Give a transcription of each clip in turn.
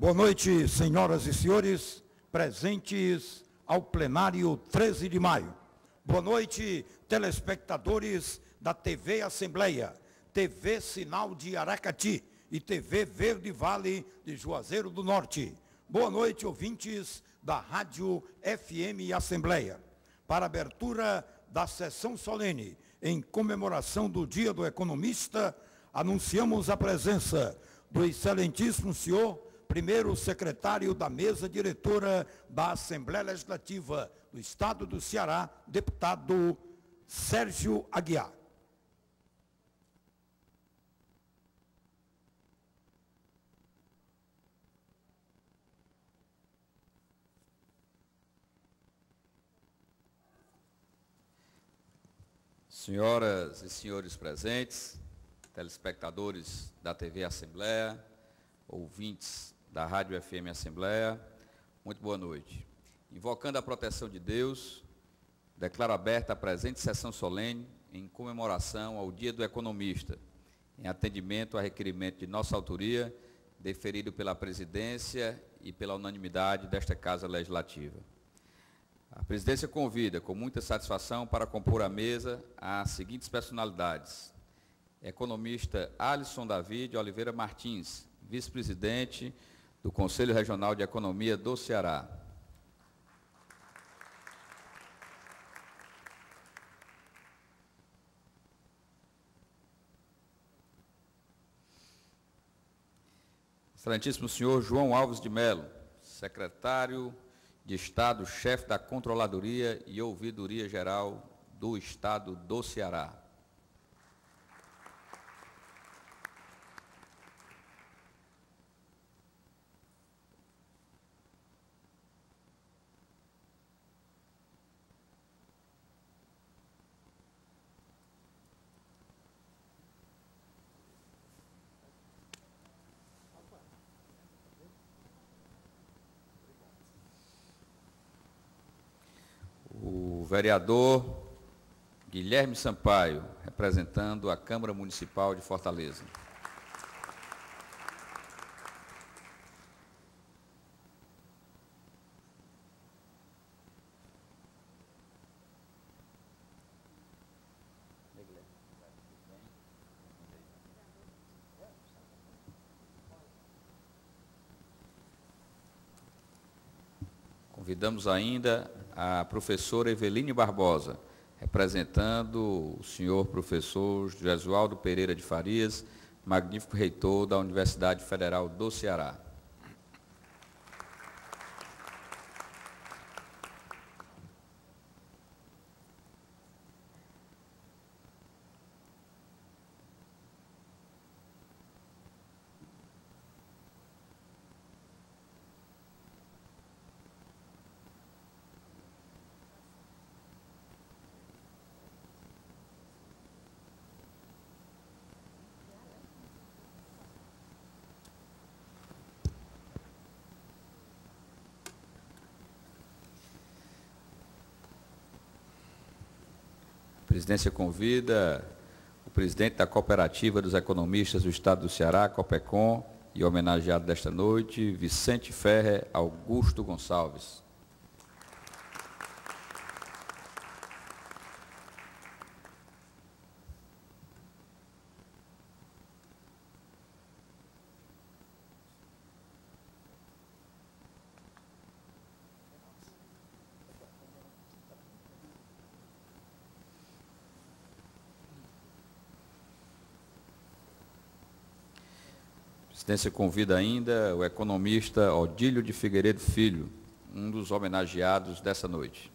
Boa noite, senhoras e senhores, presentes ao plenário 13 de maio. Boa noite, telespectadores da TV Assembleia, TV Sinal de Aracati e TV Verde Vale de Juazeiro do Norte. Boa noite, ouvintes da Rádio FM Assembleia. Para a abertura da sessão solene, em comemoração do Dia do Economista, anunciamos a presença do excelentíssimo senhor primeiro secretário da mesa diretora da Assembleia Legislativa do Estado do Ceará, deputado Sérgio Aguiar. Senhoras e senhores presentes, telespectadores da TV Assembleia, ouvintes da Rádio FM Assembleia, muito boa noite. Invocando a proteção de Deus, declaro aberta a presente sessão solene em comemoração ao Dia do Economista, em atendimento a requerimento de nossa autoria, deferido pela presidência e pela unanimidade desta Casa Legislativa. A presidência convida, com muita satisfação, para compor a mesa as seguintes personalidades: economista Alisson Davi de Oliveira Martins, vice-presidente do Conselho Regional de Economia do Ceará. Excelentíssimo senhor João Alves de Melo, secretário de Estado, chefe da Controladoria e Ouvidoria Geral do Estado do Ceará. O vereador Guilherme Sampaio, representando a Câmara Municipal de Fortaleza. Convidamos ainda a professora Eveline Barbosa, representando o senhor professor Jesualdo Pereira de Farias, magnífico reitor da Universidade Federal do Ceará. A presidência convida o presidente da Cooperativa dos Economistas do Estado do Ceará, COPECOM, e homenageado desta noite, Vicente Ferrer Augusto Gonçalves. A presidência convida ainda o economista Odílio de Figueiredo Filho, um dos homenageados dessa noite.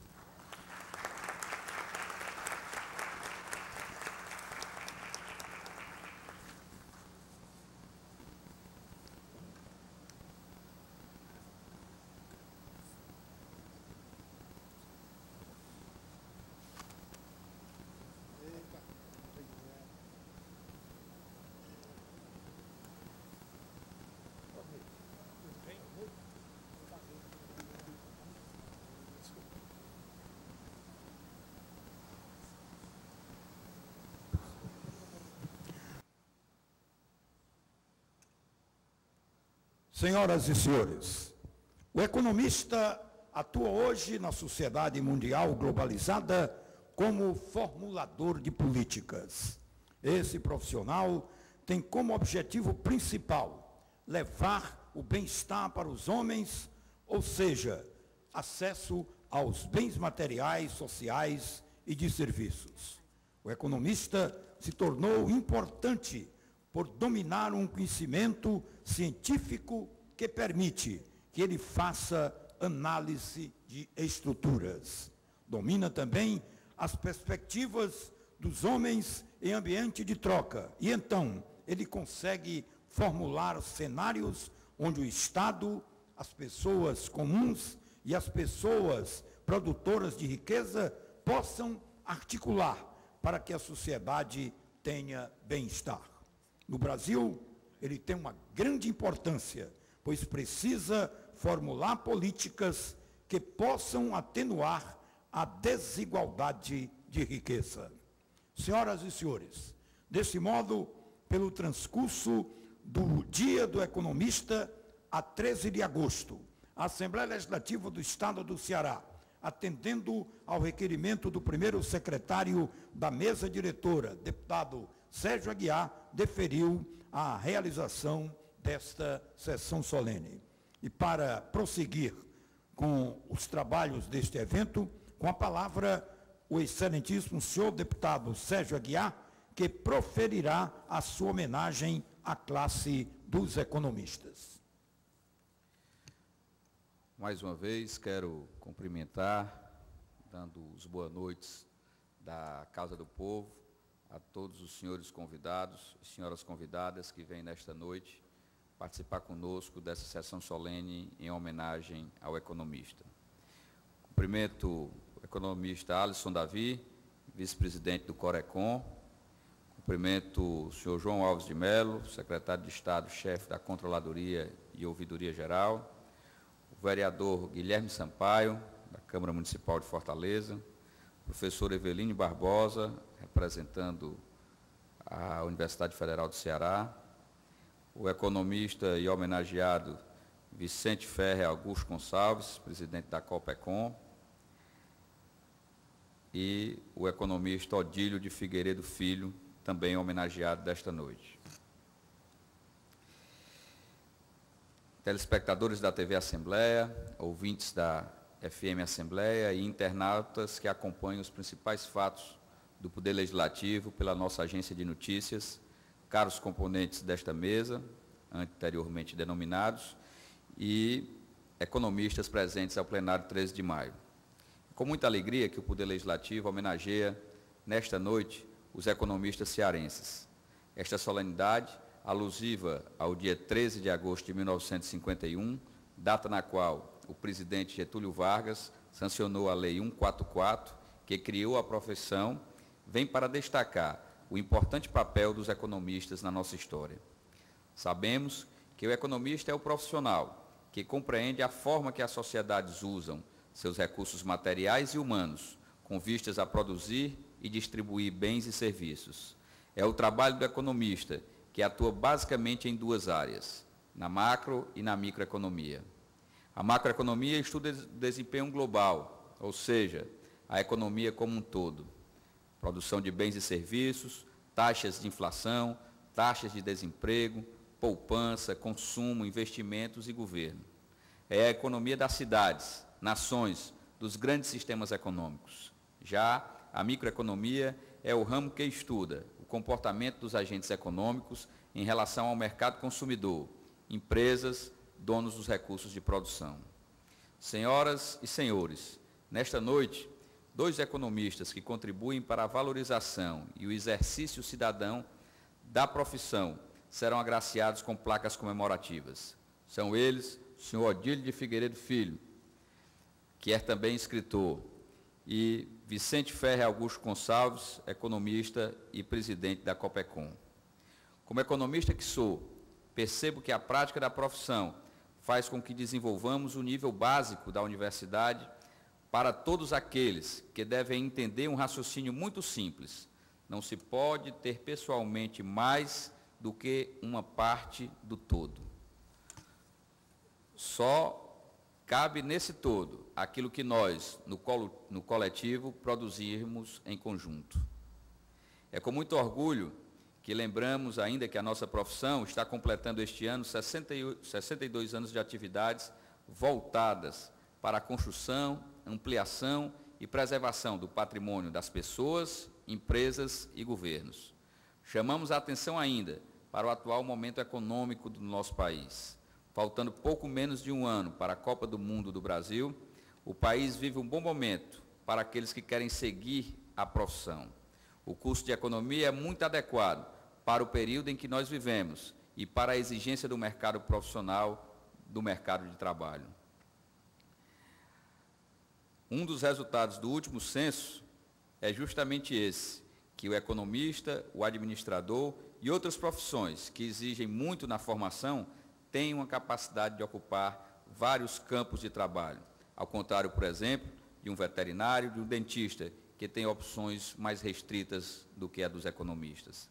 Senhoras e senhores, o economista atua hoje na sociedade mundial globalizada como formulador de políticas. Esse profissional tem como objetivo principal levar o bem-estar para os homens, ou seja, acesso aos bens materiais, sociais e de serviços. O economista se tornou importante por dominar um conhecimento científico que permite que ele faça análise de estruturas. Domina também as perspectivas dos homens em ambiente de troca. E então, ele consegue formular cenários onde o Estado, as pessoas comuns e as pessoas produtoras de riqueza possam articular para que a sociedade tenha bem-estar. No Brasil, ele tem uma grande importância, pois precisa formular políticas que possam atenuar a desigualdade de riqueza. Senhoras e senhores, desse modo, pelo transcurso do Dia do Economista, a 13 de agosto, a Assembleia Legislativa do Estado do Ceará, atendendo ao requerimento do primeiro secretário da mesa diretora, deputado Sérgio Aguiar, deferiu a realização desta sessão solene. E para prosseguir com os trabalhos deste evento, com a palavra o excelentíssimo senhor deputado Sérgio Aguiar, que proferirá a sua homenagem à classe dos economistas. Mais uma vez, quero cumprimentar, dando os boas noites da Casa do Povo, a todos os senhores convidados e senhoras convidadas que vêm nesta noite participar conosco dessa sessão solene em homenagem ao economista. Cumprimento o economista Alisson Davi, vice-presidente do Corecon. Cumprimento o senhor João Alves de Mello, secretário de Estado, chefe da Controladoria e Ouvidoria Geral. O vereador Guilherme Sampaio, da Câmara Municipal de Fortaleza. Professor Eveline Barbosa, representando a Universidade Federal do Ceará. O economista e homenageado Vicente Ferrer Augusto Gonçalves, presidente da Copecon. E o economista Odílio de Figueiredo Filho, também homenageado desta noite. Telespectadores da TV Assembleia, ouvintes da FM Assembleia e internautas que acompanham os principais fatos do Poder Legislativo pela nossa agência de notícias, caros componentes desta mesa, anteriormente denominados, e economistas presentes ao plenário 13 de maio. Com muita alegria que o Poder Legislativo homenageia, nesta noite, os economistas cearenses. Esta solenidade, alusiva ao dia 13 de agosto de 1951, data na qual o presidente Getúlio Vargas sancionou a Lei 144, que criou a profissão, vem para destacar o importante papel dos economistas na nossa história. Sabemos que o economista é o profissional que compreende a forma que as sociedades usam seus recursos materiais e humanos, com vistas a produzir e distribuir bens e serviços. É o trabalho do economista, que atua basicamente em duas áreas, na macro e na microeconomia. A macroeconomia estuda o desempenho global, ou seja, a economia como um todo. Produção de bens e serviços, taxas de inflação, taxas de desemprego, poupança, consumo, investimentos e governo. É a economia das cidades, nações, dos grandes sistemas econômicos. Já a microeconomia é o ramo que estuda o comportamento dos agentes econômicos em relação ao mercado consumidor, empresas, donos dos recursos de produção. Senhoras e senhores, nesta noite, dois economistas que contribuem para a valorização e o exercício cidadão da profissão serão agraciados com placas comemorativas. São eles, o senhor Odílio de Figueiredo Filho, que é também escritor, e Vicente Ferrer Augusto Gonçalves, economista e presidente da Copecon. Como economista que sou, percebo que a prática da profissão faz com que desenvolvamos o nível básico da universidade para todos aqueles que devem entender um raciocínio muito simples. Não se pode ter pessoalmente mais do que uma parte do todo. Só cabe nesse todo aquilo que nós, no coletivo, produzirmos em conjunto. É com muito orgulho que lembramos ainda que a nossa profissão está completando este ano 62 anos de atividades voltadas para a construção, ampliação e preservação do patrimônio das pessoas, empresas e governos. Chamamos a atenção ainda para o atual momento econômico do nosso país. Faltando pouco menos de um ano para a Copa do Mundo do Brasil, o país vive um bom momento para aqueles que querem seguir a profissão. O curso de economia é muito adequado para o período em que nós vivemos e para a exigência do mercado profissional, do mercado de trabalho. Um dos resultados do último censo é justamente esse, que o economista, o administrador e outras profissões que exigem muito na formação têm uma capacidade de ocupar vários campos de trabalho, ao contrário, por exemplo, de um veterinário, de um dentista, que tem opções mais restritas do que a dos economistas.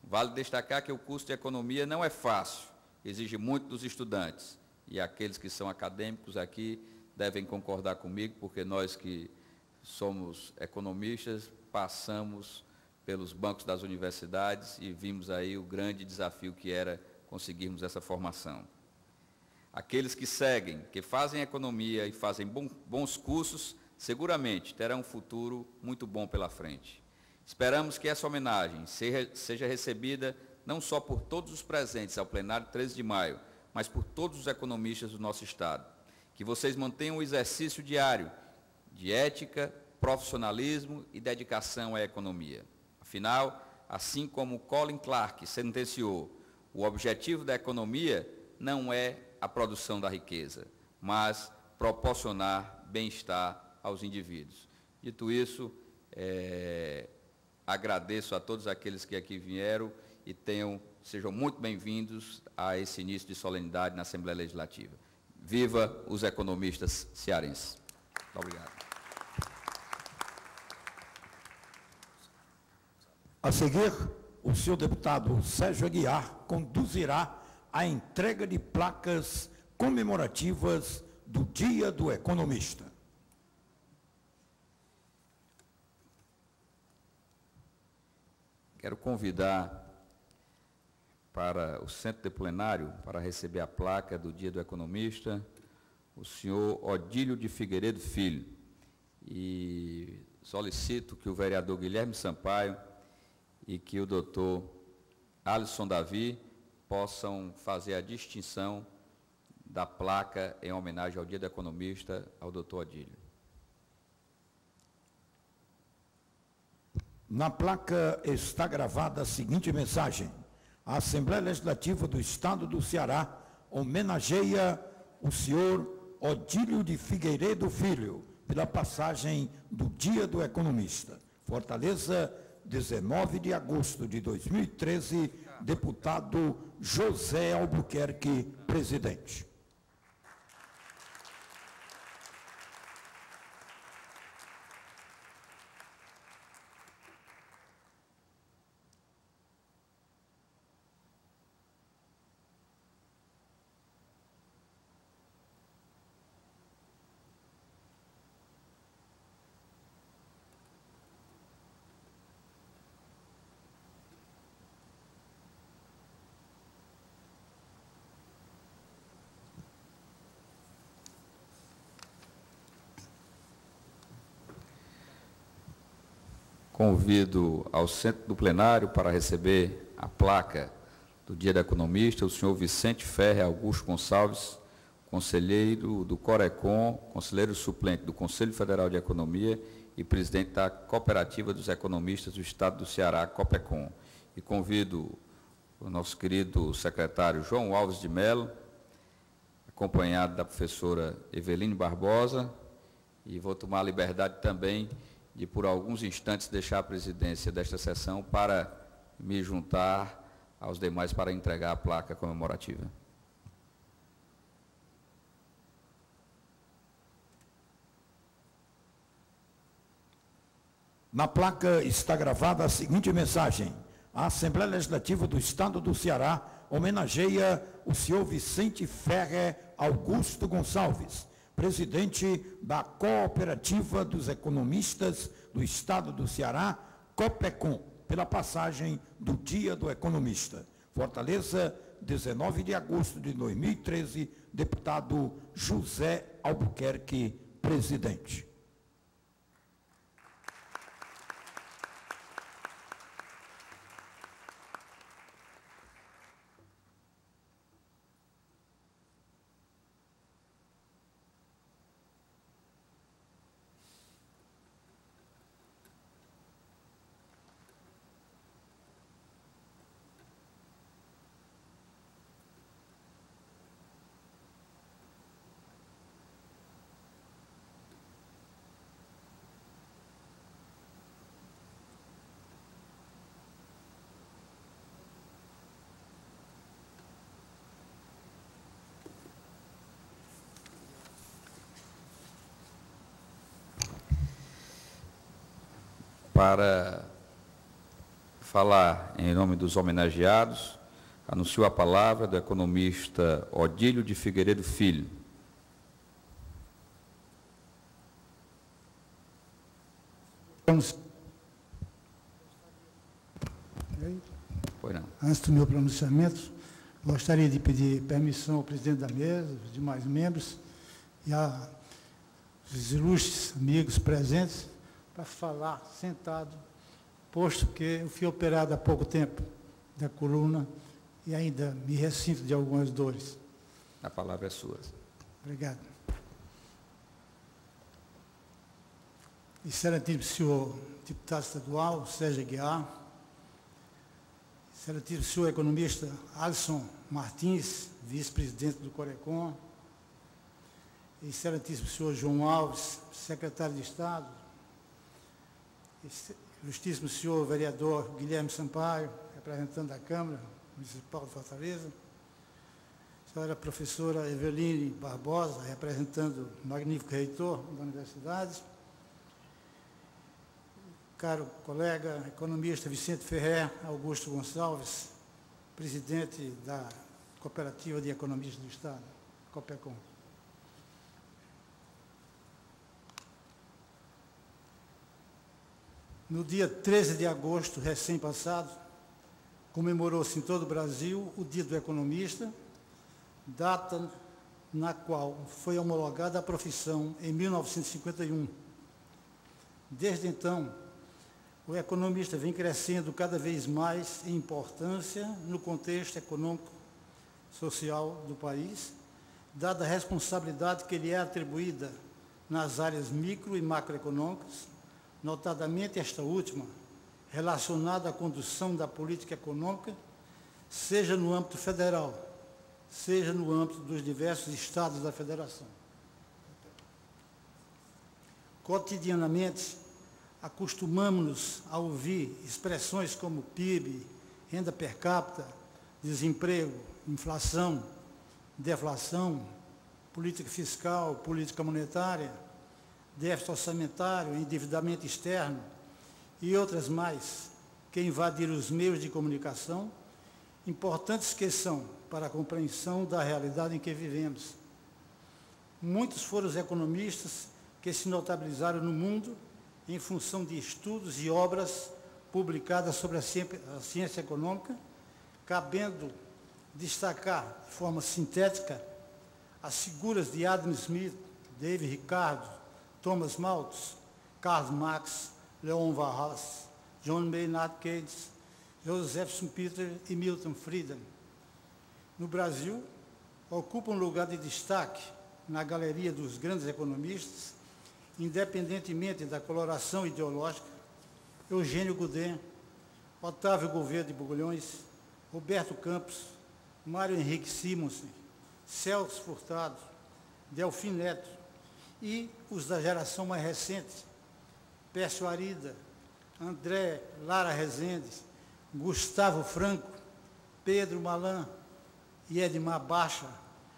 Vale destacar que o curso de economia não é fácil, exige muito dos estudantes, e aqueles que são acadêmicos aqui devem concordar comigo, porque nós que somos economistas passamos pelos bancos das universidades e vimos aí o grande desafio que era conseguirmos essa formação. Aqueles que seguem, que fazem economia e fazem bons cursos, seguramente terão um futuro muito bom pela frente. Esperamos que essa homenagem seja recebida não só por todos os presentes ao plenário 13 de maio, mas por todos os economistas do nosso Estado. Que vocês mantenham o exercício diário de ética, profissionalismo e dedicação à economia. Afinal, assim como Colin Clark sentenciou, o objetivo da economia não é a produção da riqueza, mas proporcionar bem-estar aos indivíduos. Dito isso, agradeço a todos aqueles que aqui vieram e sejam muito bem-vindos a esse início de solenidade na Assembleia Legislativa. Viva os economistas cearenses. Muito obrigado. A seguir, o senhor deputado Sérgio Aguiar conduzirá a entrega de placas comemorativas do Dia do Economista. Quero convidar para o centro de plenário, para receber a placa do Dia do Economista, o senhor Odílio de Figueiredo Filho. E solicito que o vereador Guilherme Sampaio e que o doutor Alisson Davi possam fazer a distinção da placa em homenagem ao Dia do Economista, ao doutor Odílio. Na placa está gravada a seguinte mensagem: a Assembleia Legislativa do Estado do Ceará homenageia o senhor Odílio de Figueiredo Filho pela passagem do Dia do Economista. Fortaleza, 19 de agosto de 2013, deputado José Albuquerque, presidente. Convido ao centro do plenário para receber a placa do Dia do Economista, o senhor Vicente Ferre Augusto Gonçalves, conselheiro do Corecon, conselheiro suplente do Conselho Federal de Economia e presidente da Cooperativa dos Economistas do Estado do Ceará, Copecon. E convido o nosso querido secretário João Alves de Mello, acompanhado da professora Eveline Barbosa, e vou tomar a liberdade também de, por alguns instantes, deixar a presidência desta sessão para me juntar aos demais para entregar a placa comemorativa. Na placa está gravada a seguinte mensagem: A Assembleia Legislativa do Estado do Ceará homenageia o senhor Vicente Ferrer Augusto Gonçalves, presidente da Cooperativa dos Economistas do Estado do Ceará, Copecom, pela passagem do Dia do Economista. Fortaleza, 19 de agosto de 2013, deputado José Albuquerque, presidente. Para falar em nome dos homenageados, anuncio a palavra do economista Odílio de Figueiredo Filho. Pois não. Antes do meu pronunciamento, gostaria de pedir permissão ao presidente da mesa, aos demais membros e aos ilustres amigos presentes para falar sentado, posto que eu fui operado há pouco tempo da coluna e ainda me ressinto de algumas dores. A palavra é sua. Obrigado. Excelentíssimo senhor deputado estadual, Sérgio Aguiar, excelentíssimo senhor economista Alisson Martins, vice-presidente do Corecon, excelentíssimo senhor João Alves, secretário de Estado, ilustríssimo senhor vereador Guilherme Sampaio, representante da Câmara Municipal de Fortaleza, senhora professora Eveline Barbosa, representando o magnífico reitor da universidade, caro colega economista Vicente Ferrer Augusto Gonçalves, presidente da Cooperativa de Economistas do Estado, Copecom. No dia 13 de agosto, recém-passado, comemorou-se em todo o Brasil o Dia do Economista, data na qual foi homologada a profissão em 1951. Desde então, o economista vem crescendo cada vez mais em importância no contexto econômico-social do país, dada a responsabilidade que lhe é atribuída nas áreas micro e macroeconômicas, notadamente esta última, relacionada à condução da política econômica, seja no âmbito federal, seja no âmbito dos diversos estados da federação. Cotidianamente, acostumamos-nos a ouvir expressões como PIB, renda per capita, desemprego, inflação, deflação, política fiscal, política monetária, déficit orçamentário, endividamento externo e outras mais, que invadiram os meios de comunicação, importantes que são para a compreensão da realidade em que vivemos. Muitos foram os economistas que se notabilizaram no mundo em função de estudos e obras publicadas sobre a ciência econômica, cabendo destacar de forma sintética as figuras de Adam Smith, David Ricardo, Thomas Malthus, Karl Marx, Leon Walras, John Maynard Keynes, Joseph Schumpeter e Milton Friedman. No Brasil, ocupa um lugar de destaque na galeria dos grandes economistas, independentemente da coloração ideológica, Eugênio Goulden, Otávio Gouveia de Bulhões, Roberto Campos, Mário Henrique Simonsen, Celso Furtado, Delfim Neto e os da geração mais recente, Pércio Arida, André Lara Rezende, Gustavo Franco, Pedro Malan e Edmar Baixa,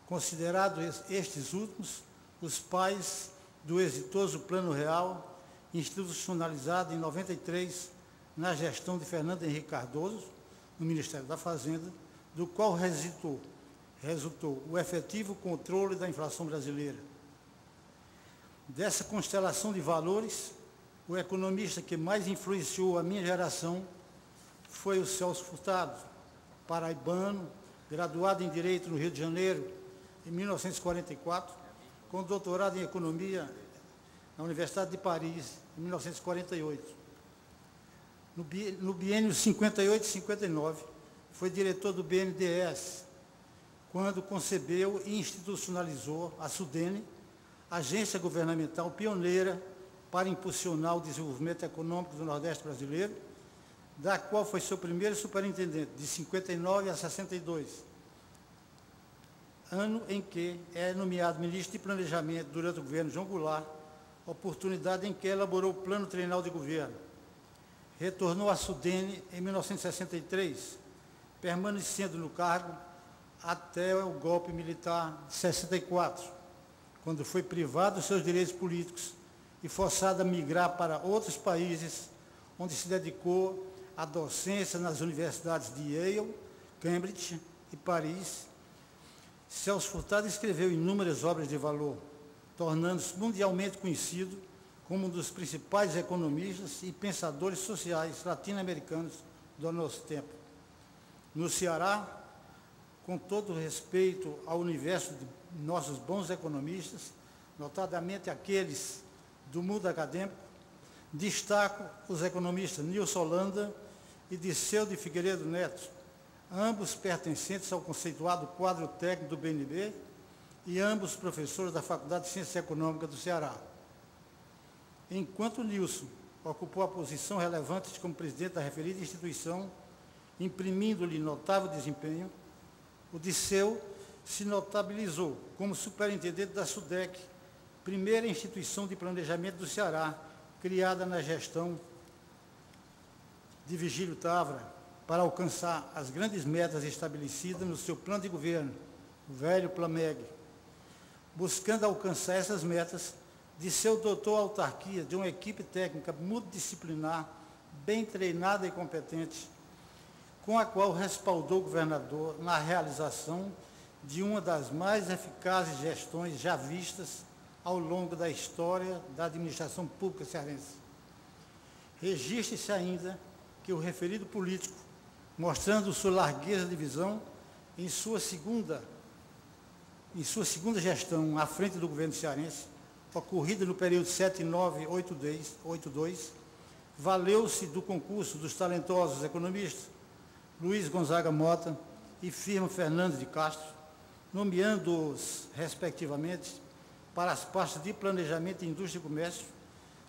considerados estes últimos os pais do exitoso Plano Real, institucionalizado em 93 na gestão de Fernando Henrique Cardoso, no Ministério da Fazenda, do qual resultou o efetivo controle da inflação brasileira. Dessa constelação de valores, o economista que mais influenciou a minha geração foi o Celso Furtado, paraibano, graduado em Direito no Rio de Janeiro, em 1944, com doutorado em Economia na Universidade de Paris, em 1948. No biênio 58-59, foi diretor do BNDES, quando concebeu e institucionalizou a SUDENE, agência governamental pioneira para impulsionar o desenvolvimento econômico do Nordeste brasileiro, da qual foi seu primeiro superintendente, de 59 a 62, ano em que é nomeado ministro de Planejamento durante o governo João Goulart, oportunidade em que elaborou o Plano Trienal de Governo. Retornou à SUDENE em 1963, permanecendo no cargo até o golpe militar de 64, quando foi privado dos seus direitos políticos e forçado a migrar para outros países, onde se dedicou à docência nas universidades de Yale, Cambridge e Paris. Celso Furtado escreveu inúmeras obras de valor, tornando-se mundialmente conhecido como um dos principais economistas e pensadores sociais latino-americanos do nosso tempo. No Ceará, com todo respeito ao universo de nossos bons economistas, notadamente aqueles do mundo acadêmico, destaco os economistas Nilson Holanda e Dirceu de Figueiredo Neto, ambos pertencentes ao conceituado quadro técnico do BNB e ambos professores da Faculdade de Ciências Econômicas do Ceará. Enquanto Nilson ocupou a posição relevante como presidente da referida instituição, imprimindo-lhe notável desempenho, o Dirceu se notabilizou como superintendente da SUDEC, primeira instituição de planejamento do Ceará, criada na gestão de Vigílio Távora, para alcançar as grandes metas estabelecidas no seu plano de governo, o velho Plameg. Buscando alcançar essas metas, Dirceu dotou a autarquia de uma equipe técnica multidisciplinar, bem treinada e competente, com a qual respaldou o governador na realização de uma das mais eficazes gestões já vistas ao longo da história da administração pública cearense. Registre-se ainda que o referido político, mostrando sua largueza de visão, em sua segunda gestão à frente do governo cearense, ocorrida no período 79-82, valeu-se do concurso dos talentosos economistas Luiz Gonzaga Mota e Firmo Fernandes de Castro, nomeando-os, respectivamente, para as pastas de Planejamento, Indústria e Comércio,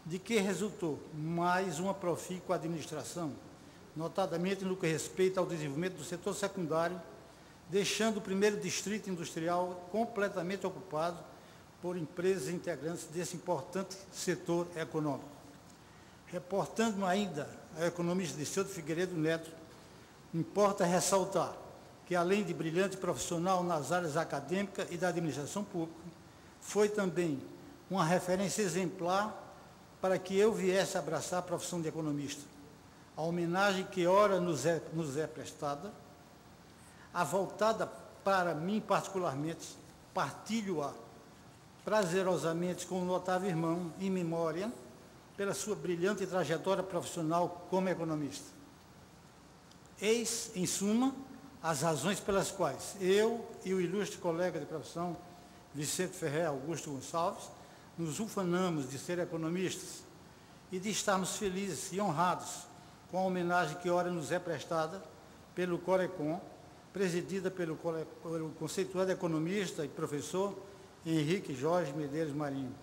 de que resultou mais uma profícua administração, notadamente no que respeita ao desenvolvimento do setor secundário, deixando o primeiro distrito industrial completamente ocupado por empresas integrantes desse importante setor econômico. Reportando ainda ao economista Dirceu de Figueiredo Neto, importa ressaltar que, além de brilhante profissional nas áreas acadêmica e da administração pública, foi também uma referência exemplar para que eu viesse abraçar a profissão de economista. A homenagem que ora nos é prestada, avultada para mim particularmente, partilho-a prazerosamente com o notável irmão, em memória, pela sua brilhante trajetória profissional como economista. Eis, em suma, as razões pelas quais eu e o ilustre colega de profissão, Vicente Ferrer Augusto Gonçalves, nos ufanamos de ser economistas e de estarmos felizes e honrados com a homenagem que ora nos é prestada pelo Corecon, presidida pelo conceituado economista e professor Henrique Jorge Medeiros Marinho.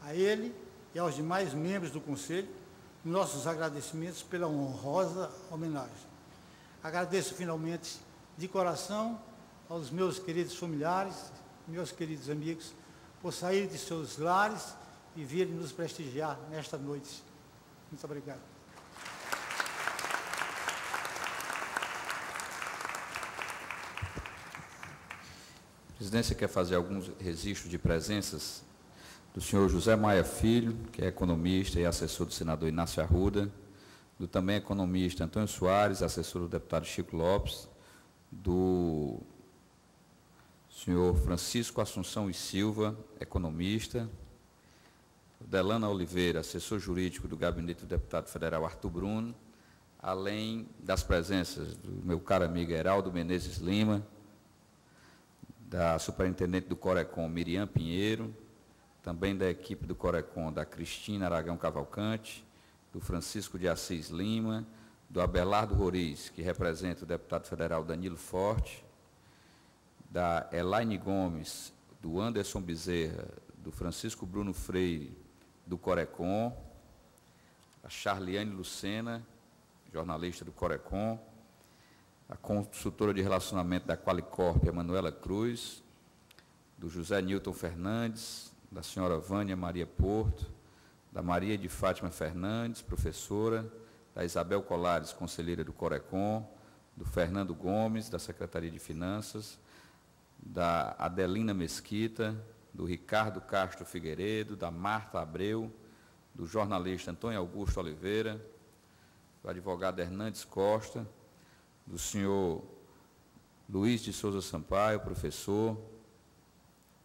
A ele e aos demais membros do Conselho, nossos agradecimentos pela honrosa homenagem. Agradeço, finalmente, de coração, aos meus queridos familiares, meus queridos amigos, por sair de seus lares e virem nos prestigiar nesta noite. Muito obrigado. A presidência quer fazer alguns registros de presenças do senhor José Maia Filho, que é economista e assessor do senador Inácio Arruda, do também economista Antônio Soares, assessor do deputado Chico Lopes, do senhor Francisco Assunção e Silva, economista, Delana Oliveira, assessor jurídico do gabinete do deputado federal Arthur Bruno, além das presenças do meu caro amigo Heraldo Menezes Lima, da superintendente do Corecon, Miriam Pinheiro, também da equipe do Corecon, da Cristina Aragão Cavalcante, do Francisco de Assis Lima, do Abelardo Roriz, que representa o deputado federal Danilo Forte, da Elaine Gomes, do Anderson Bezerra, do Francisco Bruno Freire, do Corecon, a Charliane Lucena, jornalista do Corecon, a consultora de relacionamento da Qualicorp, a Manuela Cruz, do José Nilton Fernandes, da senhora Vânia Maria Porto, da Maria de Fátima Fernandes, professora, da Isabel Colares, conselheira do Corecon, do Fernando Gomes, da Secretaria de Finanças, da Adelina Mesquita, do Ricardo Castro Figueiredo, da Marta Abreu, do jornalista Antônio Augusto Oliveira, do advogado Hernandes Costa, do senhor Luiz de Souza Sampaio, professor,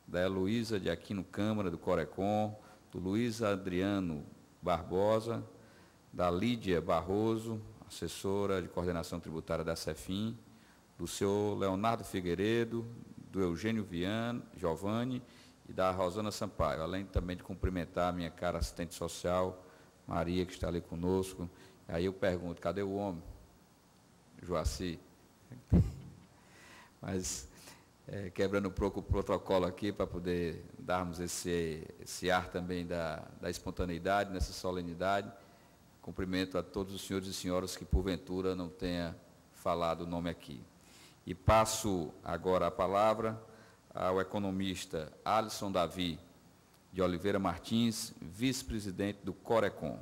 da Heloísa de Aquino Câmara, do Corecon, do Luiz Adriano Barbosa, da Lídia Barroso, assessora de coordenação tributária da CEFIM, do senhor Leonardo Figueiredo, do Eugênio Giovanni e da Rosana Sampaio, além também de cumprimentar a minha cara assistente social, Maria, que está ali conosco. Aí eu pergunto, cadê o homem? Joaci. Mas, quebrando um pouco o protocolo aqui, para poder darmos esse ar também da espontaneidade, nessa solenidade, cumprimento a todos os senhores e senhoras que, porventura, não tenha falado o nome aqui. E passo agora a palavra ao economista Alisson Davi de Oliveira Martins, vice-presidente do Corecon.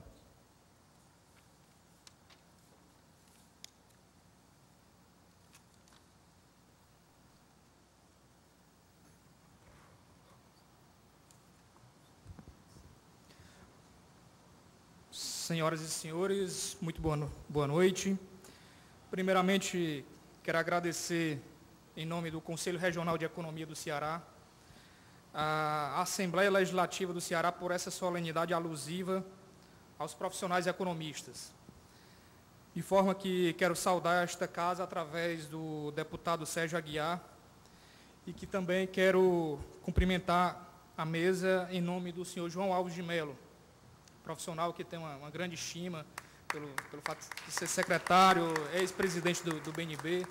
Senhoras e senhores, muito boa noite. Primeiramente, quero agradecer, em nome do Conselho Regional de Economia do Ceará, a Assembleia Legislativa do Ceará por essa solenidade alusiva aos profissionais economistas. De forma que quero saudar esta casa através do deputado Sérgio Aguiar e que também quero cumprimentar a mesa em nome do senhor João Alves de Mello, profissional que tem uma grande estima pelo fato de ser secretário, ex-presidente do BNB.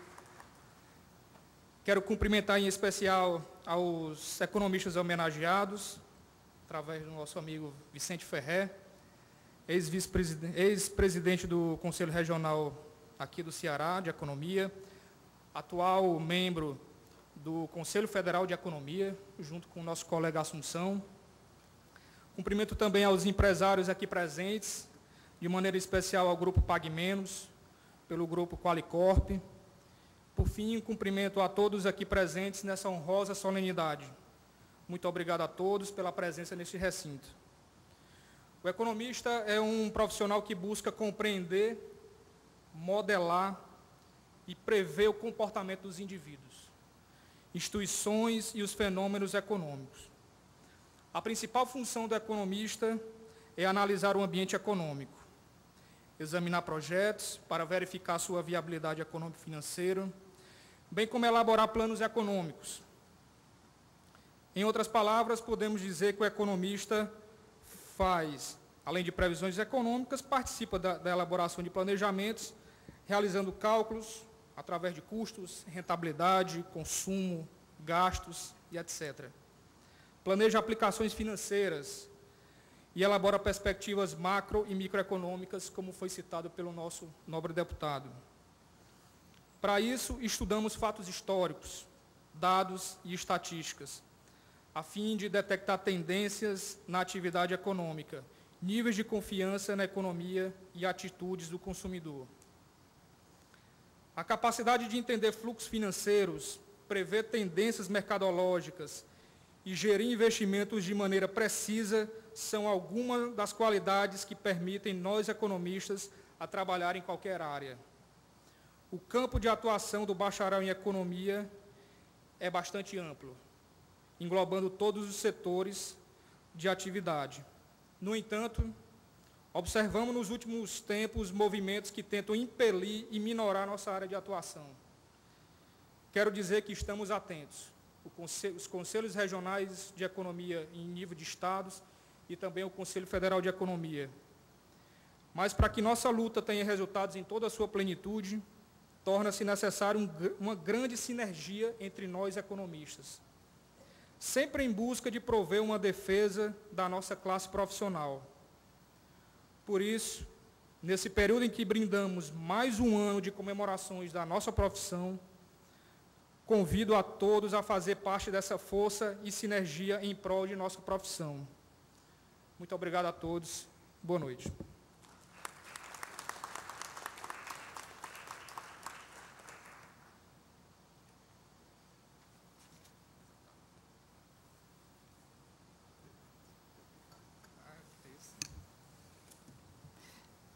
Quero cumprimentar em especial aos economistas homenageados, através do nosso amigo Vicente Ferrer, ex-presidente do Conselho Regional aqui do Ceará, de Economia, atual membro do Conselho Federal de Economia, junto com o nosso colega Assunção. Cumprimento também aos empresários aqui presentes, de maneira especial ao Grupo Pague Menos, pelo Grupo Qualicorp. Por fim, cumprimento a todos aqui presentes nessa honrosa solenidade. Muito obrigado a todos pela presença neste recinto. O economista é um profissional que busca compreender, modelar e prever o comportamento dos indivíduos, instituições e os fenômenos econômicos. A principal função do economista é analisar o ambiente econômico, examinar projetos para verificar sua viabilidade econômico-financeira, bem como elaborar planos econômicos. Em outras palavras, podemos dizer que o economista faz, além de previsões econômicas, participa da elaboração de planejamentos, realizando cálculos através de custos, rentabilidade, consumo, gastos e etc. Planeja aplicações financeiras e elabora perspectivas macro e microeconômicas, como foi citado pelo nosso nobre deputado. Para isso, estudamos fatos históricos, dados e estatísticas, a fim de detectar tendências na atividade econômica, níveis de confiança na economia e atitudes do consumidor. A capacidade de entender fluxos financeiros, prever tendências mercadológicas e gerir investimentos de maneira precisa são algumas das qualidades que permitem nós, economistas, a trabalhar em qualquer área. O campo de atuação do bacharel em economia é bastante amplo, englobando todos os setores de atividade. No entanto, observamos nos últimos tempos movimentos que tentam impelir e minorar nossa área de atuação. Quero dizer que estamos atentos. Os Conselhos Regionais de Economia em nível de estados e também o Conselho Federal de Economia. Mas para que nossa luta tenha resultados em toda a sua plenitude, torna-se necessário uma grande sinergia entre nós economistas, sempre em busca de prover uma defesa da nossa classe profissional. Por isso, nesse período em que brindamos mais um ano de comemorações da nossa profissão, convido a todos a fazer parte dessa força e sinergia em prol de nossa profissão. Muito obrigado a todos. Boa noite.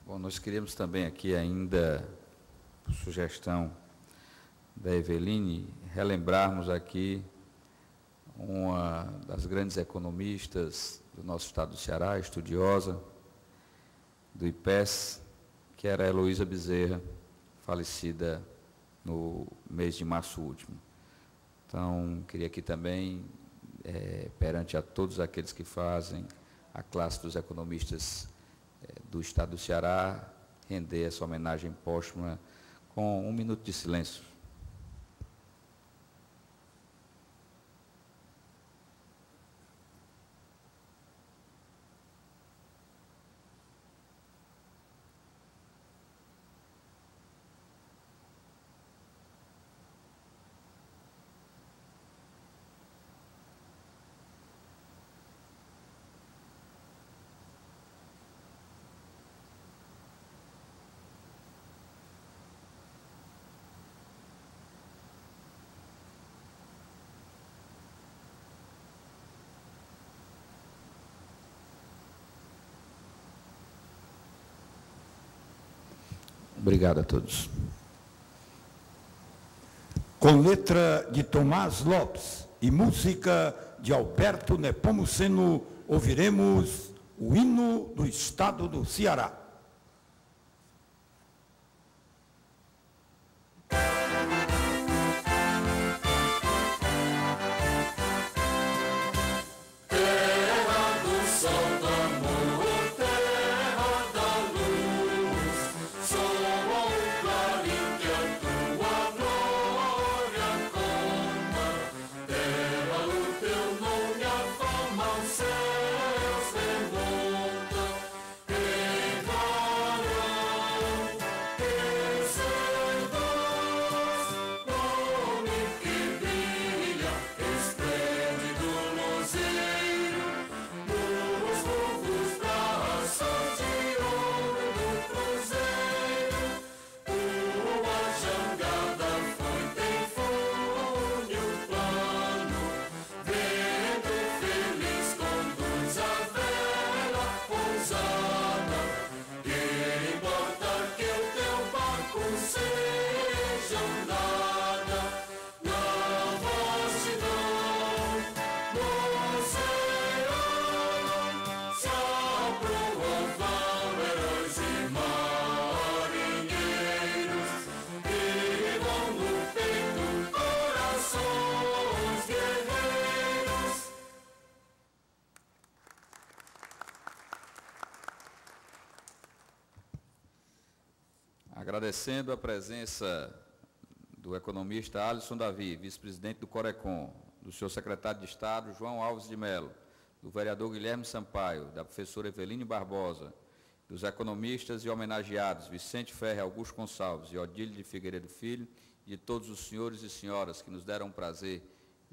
Bom, nós queríamos também aqui ainda, por sugestão da Eveline, relembrarmos aqui uma das grandes economistas do nosso estado do Ceará, estudiosa do IPES, que era a Heloísa Bezerra, falecida no mês de março último. Então, queria aqui também, perante a todos aqueles que fazem a classe dos economistas do estado do Ceará, render essa homenagem póstuma com 1 minuto de silêncio. Obrigado a todos. Com letra de Tomás Lopes e música de Alberto Nepomuceno, ouviremos o hino do estado do Ceará. Agradecendo a presença do economista Alisson Davi, vice-presidente do Corecon, do senhor secretário de Estado, João Alves de Mello, do vereador Guilherme Sampaio, da professora Eveline Barbosa, dos economistas e homenageados Vicente Ferre, Augusto Gonçalves e Odílio de Figueiredo Filho, e de todos os senhores e senhoras que nos deram o prazer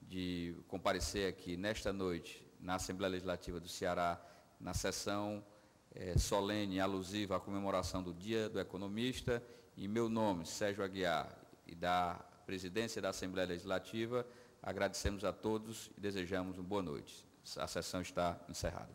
de comparecer aqui nesta noite na Assembleia Legislativa do Ceará, na sessão solene, alusiva à comemoração do Dia do Economista. Em meu nome, Sérgio Aguiar, e da presidência da Assembleia Legislativa, agradecemos a todos e desejamos uma boa noite. A sessão está encerrada.